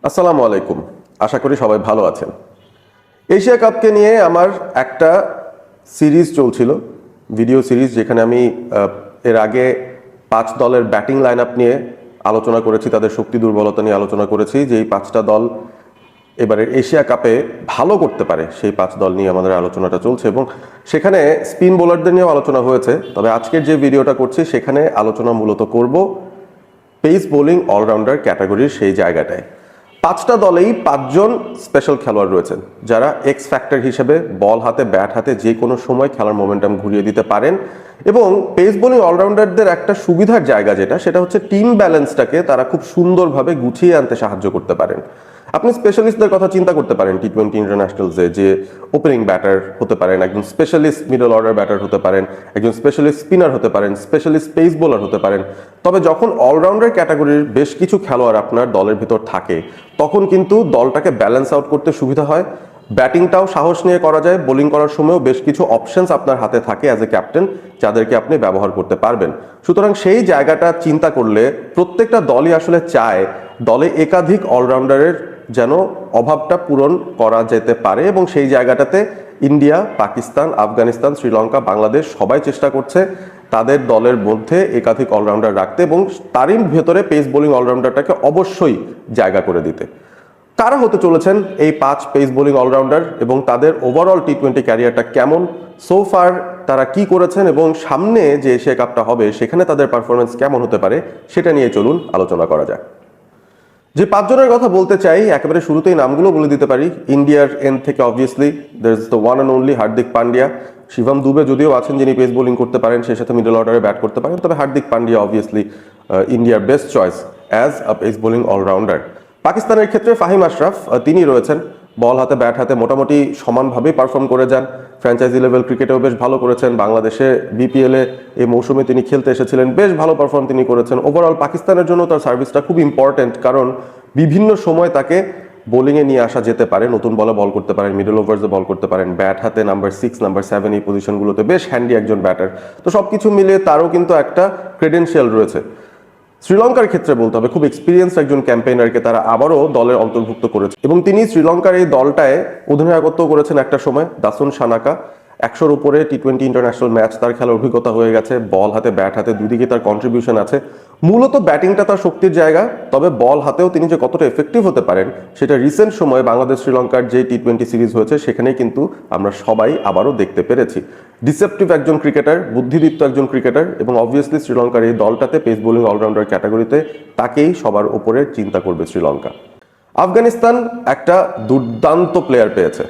আসসালামু আলাইকুম। আশা করি সবাই ভালো আছেন। এশিয়া কাপকে নিয়ে আমার একটা সিরিজ চলছিল, ভিডিও সিরিজ, যেখানে আমি এর আগে 5 দলের ব্যাটিং লাইন আপ নিয়ে আলোচনা করেছি, তাদের শক্তি দুর্বলতা নিয়ে আলোচনা করেছি, যে এই 5টা দল এবারের এশিয়া কাপে ভালো করতে পারে সেই 5 দল নিয়ে আমাদের আলোচনাটা চলছে, এবং সেখানে স্পিন বোলারদের নিয়েও আলোচনা হয়েছে। তবে আজকের যে ভিডিওটা করছি সেখানে আলোচনা মূলত করব পেস বোলিং অলরাউন্ডার ক্যাটাগরির সেই জায়গাটায়। 5টা দলেই 5জন স্পেশাল খেলোয়াড় রয়েছেন, যারা এক্স ফ্যাক্টর হিসেবে বল হাতে ব্যাট হাতে যে কোনো সময় খেলার মোমেন্টাম ঘুরিয়ে দিতে পারেন। এবং পেস বোলিং অলরাউন্ডারদের একটা সুবিধার জায়গা সেটা হচ্ছে টিম ব্যালেন্সটাকে তারা খুব সুন্দরভাবে গুছিয়ে আনতে সাহায্য করতে পারেন। আপনি স্পেশালিস্টদের কথা চিন্তা করতে পারেন টি-20 ইন্টারন্যাশনালসে, যে ওপেনিং ব্যাটার হতে পারেন, একজন স্পেশালিস্ট মিডল অর্ডার ব্যাটার হতে পারেন, একজন স্পেশালিস্ট স্পিনার হতে পারেন, স্পেশালিস্ট পেস বোলার হতে পারেন। তবে যখন অলরাউন্ডার ক্যাটাগরির বেশ কিছু খেলোয়াড় আপনার দলের ভিতর থাকে, তখন কিন্তু দলটাকে ব্যালেন্স আউট করতে সুবিধা হয়। ব্যাটিংটাও সাহস নিয়ে করা যায়, বোলিং করার সময়ও বেশ কিছু অপশনস আপনার হাতে থাকে অ্যাজ এ ক্যাপ্টেন, যাদেরকে আপনি ব্যবহার করতে পারবেন। সুতরাং সেই জায়গাটা চিন্তা করলে প্রত্যেকটা দলই আসলে চায় দলে একাধিক অলরাউন্ডারের যেন অভাবটা পূরণ করা যেতে পারে, এবং সেই জায়গাটাতে ইন্ডিয়া, পাকিস্তান, আফগানিস্তান, শ্রীলঙ্কা, বাংলাদেশ সবাই চেষ্টা করছে তাদের দলের মধ্যে একাধিক অলরাউন্ডার রাখতে, এবং তারই ভেতরে পেস বোলিং অলরাউন্ডারটাকে অবশ্যই জায়গা করে দিতে। কারা হতে চলেছেন এই 5 পেস বোলিং অলরাউন্ডার, এবং তাদের ওভারঅল টি-20 ক্যারিয়ারটা কেমন, সো ফার তারা কি করেছেন, এবং সামনে যে এশিয়া কাপটা হবে সেখানে তাদের পারফরমেন্স কেমন হতে পারে, সেটা নিয়ে চলুন আলোচনা করা যাক। যে 5জনের কথা বলতে চাই, একেবারে শুরুতেই নামগুলো বলে দিতে পারি। ইন্ডিয়ার এন থেকে obviously there is the one and only Hardik Pandya. Shivam Dube যদিও আছেন যিনি পেস বোলিং করতে পারেন, সেই সাথে মিডল অর্ডারে ব্যাট করতে পারেন, তবে হার্দিক পান্ডিয়া অবভিয়াসলি ইন্ডিয়ার best choice as a pace bowling allrounder. পাকিস্তানের ক্ষেত্রে ফাহিম আশরাফ, তিনি রয়েছেন। বল হাতে ব্যাট হাতে মোটামুটি সমানভাবেই পারফর্ম করে যান। ফ্র্যাঞ্চাইজি লেভেল ক্রিকেটেও বেশ ভালো করেছেন। বাংলাদেশে বিপিএলে এই মৌসুমে তিনি খেলতে এসেছিলেন, বেশ ভালো পারফর্ম তিনি করেছেন। ওভারঅল পাকিস্তানের জন্য তার সার্ভিসটা খুব ইম্পর্টেন্ট, কারণ বিভিন্ন সময় তাকে বোলিংয়ে নিয়ে আসা যেতে পারে। নতুন বলে বল করতে পারেন, মিডল ওভার্সে বল করতে পারেন, ব্যাট হাতে নাম্বার 6, নাম্বার 7 এই পজিশনগুলোতে বেশ হ্যান্ডি একজন ব্যাটার। তো সবকিছু মিলিয়ে তারও কিন্তু একটা ক্রেডেনশিয়াল রয়েছে। শ্রীলঙ্কার ক্ষেত্রে বলতে হবে, খুব এক্সপিরিয়েন্স একজন ক্যাম্পেইনারকে তারা আবারও দলের অন্তর্ভুক্ত করেছে, এবং তিনি শ্রীলঙ্কার এই দলটায় অধিনায়কত্ব করেছেন একটা সময়। দাসুন সানাকা 100-র উপরে টি-20 ইন্টারন্যাশনাল ম্যাচ তার খেলার অভিজ্ঞতা হয়ে গেছে। বল হাতে ব্যাট হাতে দুদিকে তার কন্ট্রিবিউশন আছে। মূলত ব্যাটিংটা তার শক্তির জায়গা, তবে বল হাতেও তিনি যে কতটা এফেক্টিভ হতে পারেন সেটা রিসেন্ট সময়ে বাংলাদেশ শ্রীলঙ্কার যে টি-20 সিরিজ হয়েছে সেখানেই কিন্তু আমরা সবাই আবারও দেখতে পেরেছি। ডিসেপটিভ একজন ক্রিকেটার, বুদ্ধিদীপ্ত একজন ক্রিকেটার, এবং অবভিয়াসলি শ্রীলঙ্কার এই দলটাতে পেস বোলিং অলরাউন্ডার ক্যাটাগরিতে তাকেই সবার উপরে চিন্তা করবে শ্রীলঙ্কা। আফগানিস্তান একটা দুর্দান্ত প্লেয়ার পেয়েছে,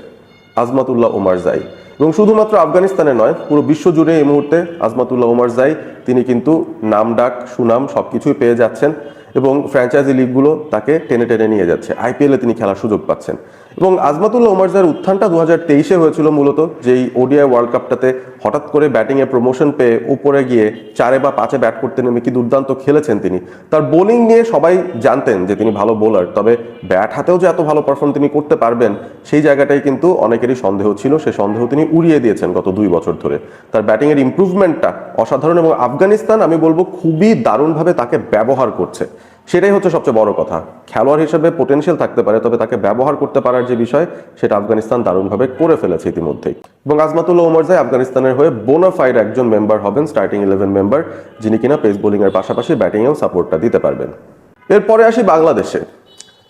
আজমাতুল্লাহ ওমারজাই, এবং শুধুমাত্র আফগানিস্তানে নয়, পুরো বিশ্ব জুড়ে এই মুহূর্তে আজমাতুল্লাহ ওমারজাই তিনি কিন্তু নাম ডাক সুনাম সবকিছুই পেয়ে যাচ্ছেন, এবং ফ্র্যাঞ্চাইজি লিগগুলো তাকে টেনে টেনে নিয়ে যাচ্ছে। আইপিএলে তিনি খেলার সুযোগ পাচ্ছেন। এবং আজমাতুল্লাহ ওমারজাইয়ের উত্থানটা 2023-এ হয়েছিল মূলত, যেই ওডিআই ওয়ার্ল্ড কাপটাতে হঠাৎ করে ব্যাটিংয়ে প্রমোশন পেয়ে উপরে গিয়ে 4 বা 5-এ ব্যাট করতে নেমে কি দুর্দান্ত খেলেছেন তিনি। তার বোলিং নিয়ে সবাই জানতেন যে তিনি ভালো বোলার, তবে ব্যাট হাতেও যে এত ভালো পারফর্ম তিনি করতে পারবেন সেই জায়গাটাই কিন্তু অনেকেরই সন্দেহ ছিল। সে সন্দেহ তিনি উড়িয়ে দিয়েছেন গত 2 বছর ধরে। তার ব্যাটিংয়ের ইমপ্রুভমেন্টটা অসাধারণ, এবং আফগানিস্তান আমি বলবো খুবই দারুণভাবে তাকে ব্যবহার করছে। সেটাই হচ্ছে সবচেয়ে বড় কথা। খেলোয়াড় হিসেবে পোটেনশিয়াল থাকতে পারে, তবে তাকে ব্যবহার করতে পারার যে বিষয় সেটা আফগানিস্তান দারুণভাবে করে ফেলেছে ইতিমধ্যেই। এবং আজমাতুল্লাহ ওমারজাই আফগানিস্তানের হয়ে বোনাফাইড একজন মেম্বার হবেন, স্টার্টিং 11 মেম্বার, যিনি কিনা পেস বোলিংয়ের পাশাপাশি ব্যাটিংয়েও সাপোর্টটা দিতে পারবেন। এরপরে আসি বাংলাদেশে,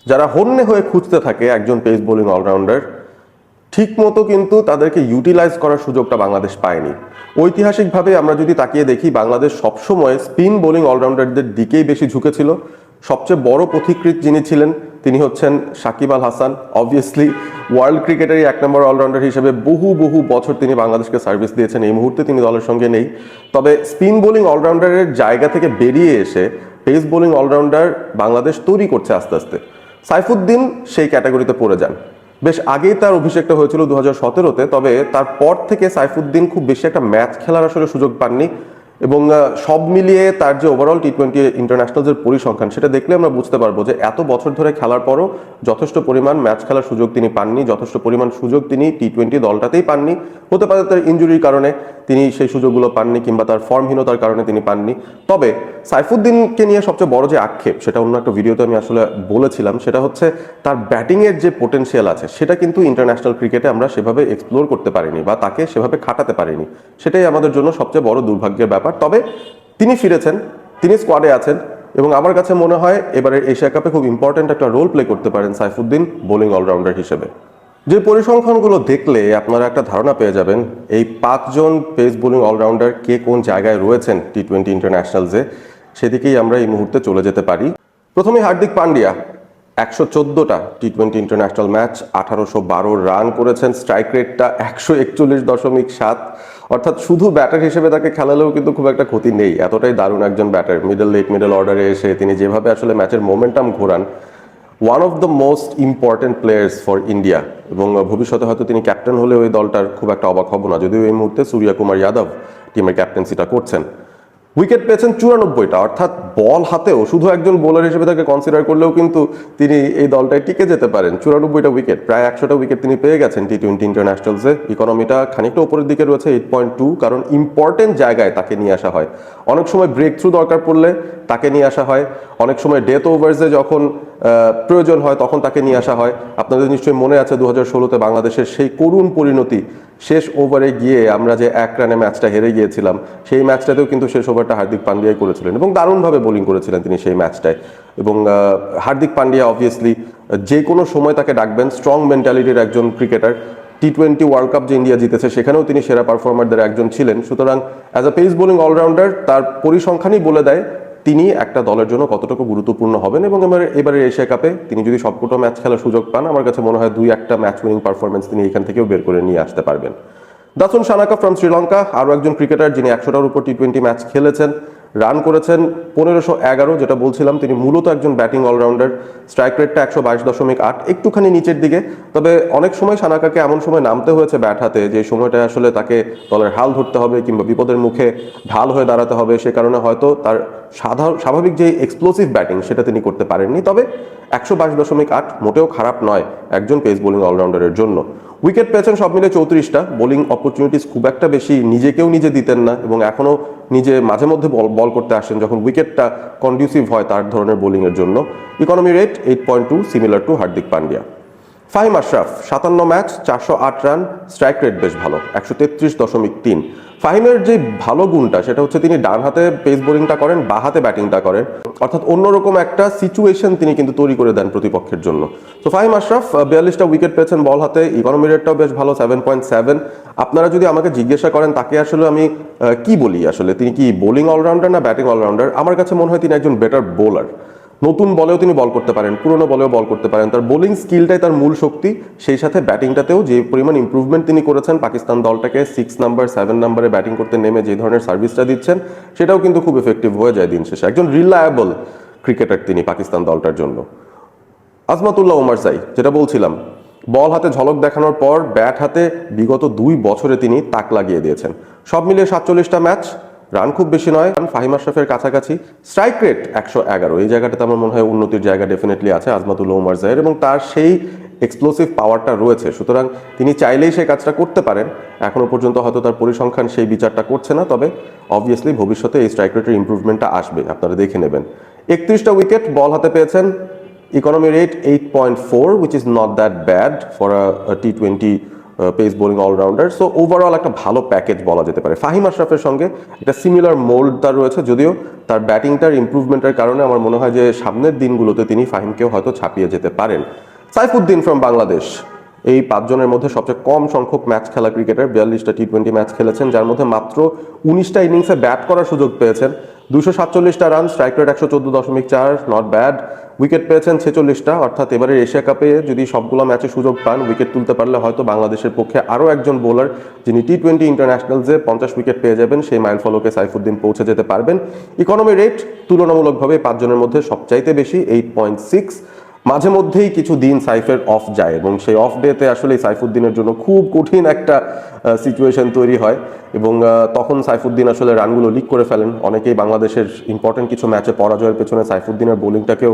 যারা হন্যে হয়ে খুঁজতে থাকে একজন পেস বোলিং অলরাউন্ডার, ঠিক মতো কিন্তু তাদেরকে ইউটিলাইজ করার সুযোগটা বাংলাদেশ পায়নি। ঐতিহাসিকভাবে আমরা যদি তাকিয়ে দেখি, বাংলাদেশ সবসময় স্পিন বোলিং অলরাউন্ডারদের দিকেই বেশি ঝুঁকেছিল। সবচেয়ে বড় পথিকৃৎ যিনি ছিলেন তিনি হচ্ছেন সাকিব আল হাসান। অবভিয়াসলি ওয়ার্ল্ড ক্রিকেটেরই 1 নম্বর অলরাউন্ডার হিসেবে বহু বহু বছর তিনি বাংলাদেশকে সার্ভিস দিয়েছেন। এই মুহূর্তে তিনি দলের সঙ্গে নেই, তবে স্পিন বোলিং অলরাউন্ডারের জায়গা থেকে বেরিয়ে এসে পেস বোলিং অলরাউন্ডার বাংলাদেশ তৈরি করছে আস্তে আস্তে। সাইফুদ্দিন সেই ক্যাটাগরিতে পড়ে যান। বেশ আগেই তার অভিষেকটা হয়েছিল 2017-তে, তবে তারপর থেকে সাইফুদ্দিন খুব বেশি একটা ম্যাচ খেলার আসলে সুযোগ পাননি। এবং সব মিলিয়ে তার যে ওভারঅল টি-20 ইন্টারন্যাশনালসের পরিসংখ্যান সেটা দেখলে আমরা বুঝতে পারবো যে এত বছর ধরে খেলার পরও যথেষ্ট পরিমাণ ম্যাচ খেলার সুযোগ তিনি পাননি, যথেষ্ট পরিমাণ সুযোগ তিনি টি-20 দলটাতেই পাননি। হতে পারে তার ইনজুরির কারণে তিনি সেই সুযোগগুলো পাননি, কিংবা তার ফর্মহীনতার কারণে তিনি পাননি। তবে সাইফুদ্দিনকে নিয়ে সবচেয়ে বড় যে আক্ষেপ, সেটা অন্য একটা ভিডিওতে আমি আসলে বলেছিলাম, সেটা হচ্ছে তার ব্যাটিংয়ের যে পোটেনশিয়াল আছে সেটা কিন্তু ইন্টারন্যাশনাল ক্রিকেটে আমরা সেভাবে এক্সপ্লোর করতে পারিনি বা তাকে সেভাবে খাটাতে পারিনি। সেটাই আমাদের জন্য সবচেয়ে বড় দুর্ভাগ্যের ব্যাপার। তবে তিনি ফিরেছেন, তিনি স্কোয়াডে আছেন এবং আমার কাছে মনে হয় এবারে এশিয়া কাপে খুব ইম্পর্টেন্ট একটা রোল প্লে করতে পারেন সাইফুদ্দিন বোলিং অলরাউন্ডার হিসেবে। যে পরিসংখ্যানগুলো দেখলে আপনারা একটা ধারণা পেয়ে যাবেন এই 5 জন পেস বোলিং অলরাউন্ডার কে কোন জায়গায় রয়েছেন টি-20 ইন্টারন্যাশনালসে, সেদিকেই আমরা এই মুহূর্তে চলে যেতে পারি। প্রথমে হার্দিক পান্ডিয়া 114টা টি-20 ইন্টারন্যাশনাল ম্যাচ, 1812 রান করেছেন, স্ট্রাইক রেটটা 141.7, অর্থাৎ শুধু ব্যাটার হিসেবে তাকে খেলালেও কিন্তু খুব একটা ক্ষতি নেই, এতটাই দারুণ একজন ব্যাটার। মিডল অর্ডারে এসে তিনি যেভাবে আসলে ম্যাচের মোমেন্টাম ঘোরান, one of the most important players for India. এবং ভবিষ্যতে হয়তো তিনি ক্যাপ্টেন হলে ওই দলটার খুব একটা অবাক হব না, যদিও এই মুহূর্তে সূর্য কুমার যাদব টিমের ক্যাপ্টেন্সিটা করছেন। উইকেট পেয়েছেন 94টা, অর্থাৎ বল হাতেও শুধু একজন বোলার হিসেবে তাকে কনসিডার করলেও কিন্তু তিনি এই দলটায় টিকে যেতে পারেন। 94টা উইকেট, প্রায় 100টা উইকেট তিনি পেয়ে গেছেন টি-20 ইন্টারন্যাশনালসে। ইকোনমিটা খানিকটা উপরের দিকে রয়েছে 8.2, কারণ ইম্পর্টেন্ট জায়গায় তাকে নিয়ে আসা হয়। অনেক সময় ব্রেক থ্রু দরকার পড়লে তাকে নিয়ে আসা হয়, অনেক সময় ডেথ ওভার্সে যখন প্রয়োজন হয় তখন তাকে নিয়ে আসা হয়। আপনাদের নিশ্চয়ই মনে আছে 2016তে বাংলাদেশের সেই করুণ পরিণতি, শেষ ওভারে গিয়ে আমরা যে 1 রানে ম্যাচটা হেরে গিয়েছিলাম, সেই ম্যাচটাতেও কিন্তু শেষ ওভারটা হার্দিক পান্ডিয়াই করেছিলেন এবং দারুণভাবে বোলিং করেছিলেন তিনি সেই ম্যাচটায়। এবং হার্দিক পান্ডিয়া অবভিয়াসলি যে কোনো সময় তাকে ডাকবেন, স্ট্রং মেন্টালিটির একজন ক্রিকেটার। টি-20 ওয়ার্ল্ড কাপ যে ইন্ডিয়া জিতেছে সেখানেও তিনি সেরা পারফর্মারদের একজন ছিলেন। সুতরাং as a pace bowling allrounder তার পরিসংখ্যানই বলে দেয় তিনি একটা দলের জন্য কতটুকু গুরুত্বপূর্ণ হবেন। এবং এবারে এশিয়া কাপে তিনি যদি সবকটা ম্যাচ খেলার সুযোগ পান, আমার কাছে মনে হয় 2-1টা ম্যাচ উইনিং পারফরমেন্স তিনি এখান থেকেও বের করে নিয়ে আসতে পারবেন। দাসুন সানাকা ফ্রম শ্রীলঙ্কা, আরও একজন ক্রিকেটার যিনি 100টার উপর টি-20 ম্যাচ খেলেছেন, রান করেছেন 1511, যেটা বলছিলাম তিনি মূলত একজন ব্যাটিং অলরাউন্ডার। স্ট্রাইক রেটটা 122.8, একটুখানি নিচের দিকে। তবে অনেক সময় সানাকাকে এমন সময় নামতে হয়েছে ব্যাট হাতে যে সময়টা আসলে তাকে দলের হাল ধরতে হবে কিংবা বিপদের মুখে ঢাল হয়ে দাঁড়াতে হবে, সে কারণে হয়তো তার স্বাভাবিক যে এক্সপ্লোসিভ ব্যাটিং সেটা তিনি করতে পারেননি। তবে 122.8 মোটেও খারাপ নয় একজন পেস বোলিং অলরাউন্ডারের জন্য। উইকেট পেয়েছেন সব মিলে 34টা, বোলিং অপরচুনিটিস খুব একটা বেশি নিজেকেও নিজে দিতেন না এবং এখনও নিজে মাঝে মধ্যে বল করতে আসেন যখন উইকেটটা কন্ডিউসিভ হয় তার ধরনের বোলিংয়ের জন্য। Economy rate 8.2, similar to Hardik Pandya. Fahim Ashraf 57 match, 408 run, strike rate বেশ ভালো 133.3। ফাহিমের যে ভালো গুণটা সেটা হচ্ছে তিনি ডান হাতে পেস বোলিংটা করেন, বা হাতে ব্যাটিংটা করেন, অর্থাৎ অন্যরকম একটা সিচুয়েশন তিনি কিন্তু তৈরি করে দেন প্রতিপক্ষের জন্য। তো ফাহিম আশরাফ 42টা উইকেট পেয়েছেন বল হাতে, ইকোনমি রেটটাও বেশ ভালো 7.7। আপনারা যদি আমাকে জিজ্ঞাসা করেন তাকে আসলে আমি কি বলি, আসলে তিনি কি বোলিং অলরাউন্ডার না ব্যাটিং অলরাউন্ডার, আমার কাছে মনে হয় তিনি একজন বেটার বোলার। নতুন বলেও তিনি বল করতে পারেন, পুরনো বলেও বল করতে পারেন, তার বোলিং স্কিলটাই তার মূল শক্তি। সেই সাথে ব্যাটিংটাতেও যে পরিমাণ ইম্প্রুভমেন্ট তিনি করেছেন, পাকিস্তান দলটাকে 6 নাম্বার 7 নাম্বারে ব্যাটিং করতে নেমে যে ধরনের সার্ভিসটা দিচ্ছেন সেটাও কিন্তু খুব এফেক্টিভ হয়ে যায় দিন শেষে। একজন রিলায়েবল ক্রিকেটার তিনি পাকিস্তান দলটার জন্য। আজমাতুল্লাহ ওমারজাই, যেটা বলছিলাম, বল হাতে ঝলক দেখানোর পর ব্যাট হাতে বিগত 2 বছরে তিনি তাক লাগিয়ে দিয়েছেন। সব মিলিয়ে 47টা ম্যাচ, রান খুব বেশি নয়, ফাহিম আশরাফের কাছাকাছি। স্ট্রাইক রেট 111, এই জায়গাটাতে আমার মনে হয় উন্নতির জায়গা ডেফিনেটলি আছে আজমাতুল্লাহ ওমারজাইয়ের এবং তার সেই এক্সপ্লোসিভ পাওয়ারটা রয়েছে। সুতরাং তিনি চাইলেই সেই কাজটা করতে পারেন। এখনো পর্যন্ত হয়তো তার পরিসংখ্যান সেই বিচারটা করছে না, তবে অবভিয়াসলি ভবিষ্যতে এই স্ট্রাইক রেটের ইম্প্রুভমেন্টটা আসবে, আপনারা দেখে নেবেন। 31টা উইকেট বল হাতে পেয়েছেন, economy rate 8.4, which is not that bad for a T20 pace bowling allrounder. So overall একটা ভালো প্যাকেজ বলা যেতে পারে। ফাহিম আশরাফের সঙ্গে একটা সিমিলার মোল্ড তার রয়েছে, যদিও তার ব্যাটিংটার ইম্প্রুভমেন্টের কারণে আমার মনে হয় যে সামনের দিনগুলোতে তিনি ফাহিমকেও হয়তো ছাপিয়ে যেতে পারেন। সাইফুদ্দিন ফ্রম বাংলাদেশ এই 5 জনের মধ্যে সবচেয়ে কম সংখ্যক ম্যাচ খেলা ক্রিকেটার, 42টা টি-20 ম্যাচ খেলেছেন, যার মধ্যে মাত্র 19টা ইনিংসে ব্যাট করার সুযোগ পেয়েছেন। 247টা run, strike rate 114.4, not bad. Wicket পেয়েছেন 46টা, অর্থাৎ এবারে এশিয়া কাপে যদি সবগুলো ম্যাচে সুযোগ পান, উইকেট তুলতে পারলে হয়তো বাংলাদেশের পক্ষে আরও একজন বোলার যিনি টি-20 ইন্টারন্যাশনালসে 50 উইকেট পেয়ে যাবেন, সেই মাইল ফলকে সাইফুদ্দিন পৌঁছে যেতে পারবেন। ইকোনমি রেট তুলনামূলকভাবে 5 জনের মধ্যে সবচাইতে বেশি 8.6। মাঝে মধ্যেই কিছু দিন সাইফের অফ যায় এবং সেই অফ ডেতে আসলে সাইফুদ্দিনের জন্য খুব কঠিন একটা সিচুয়েশন তৈরি হয় এবং তখন সাইফুদ্দিন আসলে রানগুলো লিক করে ফেলেন। অনেকেই বাংলাদেশের ইম্পর্টেন্ট কিছু ম্যাচে পরাজয়ের পেছনে সাইফুদ্দিনের বোলিংটাকেও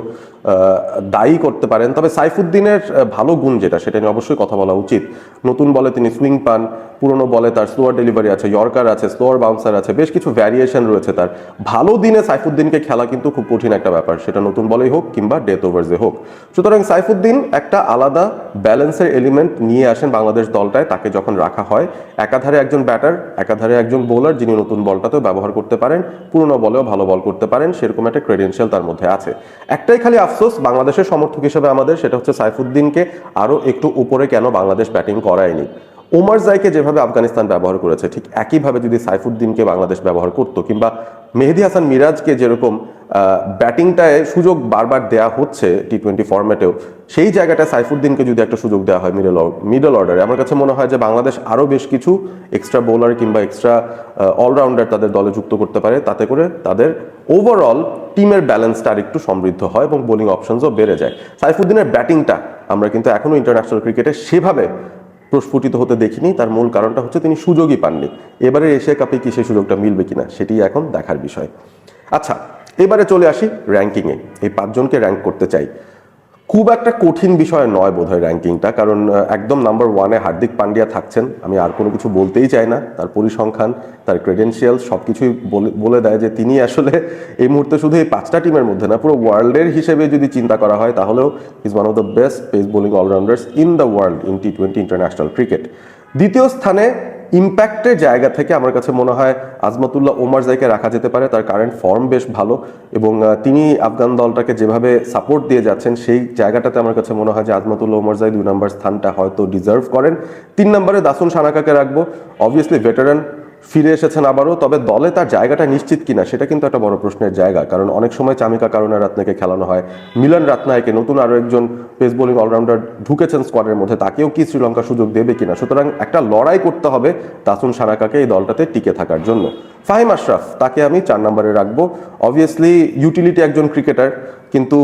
দায়ী করতে পারেন। তবে সাইফুদ্দিনের ভালো গুণ যেটা, সেটা নিয়ে অবশ্যই কথা বলা উচিত। নতুন বলে তিনি সুইং পান, পুরনো বলে তার স্লোয়ার ডেলিভারি আছে, ইয়র্কার আছে, স্লোয়ার বাউন্সার আছে, বেশ কিছু ভ্যারিয়েশন রয়েছে তার। ভালো দিনে সাইফুদ্দিনকে খেলা কিন্তু খুব কঠিন একটা ব্যাপার, সেটা নতুন বলেই হোক কিংবা ডেথ ওভার্সে হোক। সুতরাং সাইফুদ্দিন একটা আলাদা ব্যালেন্সের এলিমেন্ট নিয়ে আসেন বাংলাদেশ দলটায়। তাকে যখন রাখা হয়, একাধারে একজন ব্যাটার, একাধারে একজন বোলার, যিনি নতুন বলটাতেও ব্যবহার করতে পারেন, পুরনো বলেও ভালো বল করতে পারেন, সেরকম একটা ক্রেডেনশিয়াল তার মধ্যে আছে। একটাই খালি আফসোস বাংলাদেশের সমর্থক হিসেবে আমাদের, সেটা হচ্ছে সাইফুদ্দিনকে আরও একটু উপরে কেন বাংলাদেশ ব্যাটিং করায়নি। ওমর জাইকে যেভাবে আফগানিস্তান ব্যবহার করেছে, ঠিক একইভাবে যদি সাইফুদ্দিনকে বাংলাদেশ ব্যবহার করতো, কিংবা মেহেদী হাসান মিরাজকে যেরকম ব্যাটিংটায় সুযোগ বারবার দেয়া হচ্ছে টি-20 ফরম্যাটেও, সেই জায়গাটা সাইফুদ্দিনকে যদি একটা সুযোগ দেওয়া হয় মিডল অর্ডারে, আমার কাছে মনে হয় যে বাংলাদেশ আরও বেশ কিছু এক্সট্রা বোলার কিংবা এক্সট্রা অলরাউন্ডার তাদের দলে যুক্ত করতে পারে। তাতে করে তাদের ওভারঅল টিমের ব্যালেন্সটা আর একটু সমৃদ্ধ হয় এবং বোলিং অপশনসও বেড়ে যায়। সাইফুদ্দিনের ব্যাটিংটা আমরা কিন্তু এখনও ইন্টারন্যাশনাল ক্রিকেটে সেভাবে প্রস্ফুটিত হতে দেখিনি। তার মূল কারণটা হচ্ছে তিনি সুযোগই পাননি। এবারে এশিয়া কাপে কি সেই সুযোগটা মিলবে কিনা, সেটি এখন দেখার বিষয়। আচ্ছা, এবারে চলে আসি র্যাঙ্কিংয়ে। এই 5 জনকে র্যাঙ্ক করতে চাই। খুব একটা কঠিন বিষয় নয় বোধহয় র্যাঙ্কিংটা, কারণ একদম নাম্বার 1-এ হার্দিক পান্ডিয়া থাকছেন। আমি আর কোনো কিছু বলতেই চাই না। তার পরিসংখ্যান, তার ক্রেডেনশিয়াল সব কিছুই বলে দেয় যে তিনি আসলে এই মুহূর্তে শুধু এই 5টা টিমের মধ্যে না, পুরো ওয়ার্ল্ডের হিসেবে যদি চিন্তা করা হয়, তাহলেও is one of the best pace bowling allrounders in the world in টি-20 ইন্টারন্যাশনাল ক্রিকেট। দ্বিতীয় স্থানে ইম্প্যাক্টের জায়গা থেকে আমার কাছে মনে হয় আজমতুল্লাহ ওমর জাইকে রাখা যেতে পারে। তার কারেন্ট ফর্ম বেশ ভালো এবং তিনি আফগান দলটাকে যেভাবে সাপোর্ট দিয়ে যাচ্ছেন, সেই জায়গাটাতে আমার কাছে মনে হয় যে আজমতুল্লাহ ওমর জাই 2 নম্বর স্থানটা হয়তো ডিজার্ভ করেন। 3 নম্বরে দাসুন সানাকাকে রাখবো। অবভিয়াসলি ভেটারান, ফিরে এসেছেন আবারও, তবে দলে তার জায়গাটা নিশ্চিত কিনা সেটা কিন্তু একটা বড় প্রশ্নের জায়গা। কারণ অনেক সময় চামিকা কারুনারাত্নেকে খেলানো হয়, মিলন রাতনায়কে, নতুন আরও একজন পেস বোলিং অলরাউন্ডার ঢুকেছেন স্কোয়াডের মধ্যে, তাকেও কি শ্রীলঙ্কা সুযোগ দেবে কিনা। সুতরাং একটা লড়াই করতে হবে দাসুন সানাকাকে এই দলটাতে টিকে থাকার জন্য। ফাহিম আশরাফ, তাকে আমি 4 নম্বরে রাখবো। অবভিয়াসলি ইউটিলিটি একজন ক্রিকেটার, কিন্তু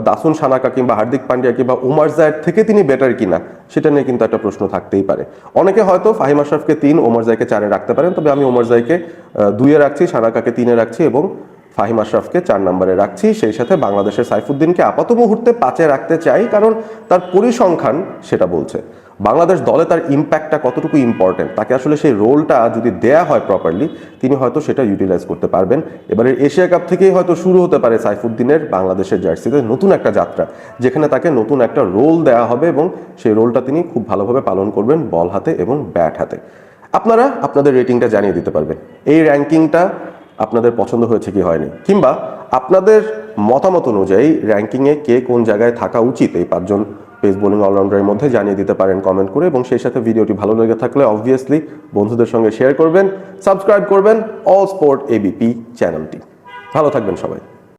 দাসুন সানাকা কিংবা হার্দিক পান্ডিয়া কিংবা ওমর জায়ের থেকে তিনি বেটার কিনা সেটা নিয়ে কিন্তু একটা প্রশ্ন থাকতেই পারে। অনেকে হয়তো ফাহিম আশরাফকে 3, ওমর জাইকে 4-এ রাখতে পারেন, তবে আমি ওমর জাইকে 2-এ রাখছি, সানাকাকে 3-এ রাখছি এবং ফাহিম আশরাফকে 4 নম্বরে রাখছি। সেই সাথে বাংলাদেশের সাইফুদ্দিনকে আপাত মুহূর্তে 5-এ রাখতে চাই, কারণ তার পরিসংখ্যান সেটা বলছে। বাংলাদেশ দলে তার ইম্প্যাক্টটা কতটুকু ইম্পর্টেন্ট, তাকে আসলে সেই রোলটা যদি দেয়া হয় প্রপারলি, তিনি হয়তো সেটা ইউটিলাইজ করতে পারবেন। এবারে এশিয়া কাপ থেকেই হয়তো শুরু হতে পারে সাইফুদ্দিনের বাংলাদেশের জার্সিতে নতুন একটা যাত্রা, যেখানে তাকে নতুন একটা রোল দেয়া হবে এবং সেই রোলটা তিনি খুব ভালোভাবে পালন করবেন বল হাতে এবং ব্যাট হাতে। আপনারা আপনাদের রেটিংটা জানিয়ে দিতে পারবেন এই র্যাঙ্কিংটা আপনাদের পছন্দ হয়েছে কি হয়নি, কিংবা আপনাদের মতামত অনুযায়ী র্যাঙ্কিংয়ে কে কোন জায়গায় থাকা উচিত এই 5 জন পেস বোলিং অলরাউন্ডারের মধ্যে জানিয়ে দিতে পারেন কমেন্ট করে। এবং সেই সাথে ভিডিওটি ভালো লেগে থাকলে অবভিয়াসলি বন্ধুদের সঙ্গে শেয়ার করবেন, সাবস্ক্রাইব করবেন অল স্পোর্ট এবিপি চ্যানেলটি। ভালো থাকবেন সবাই।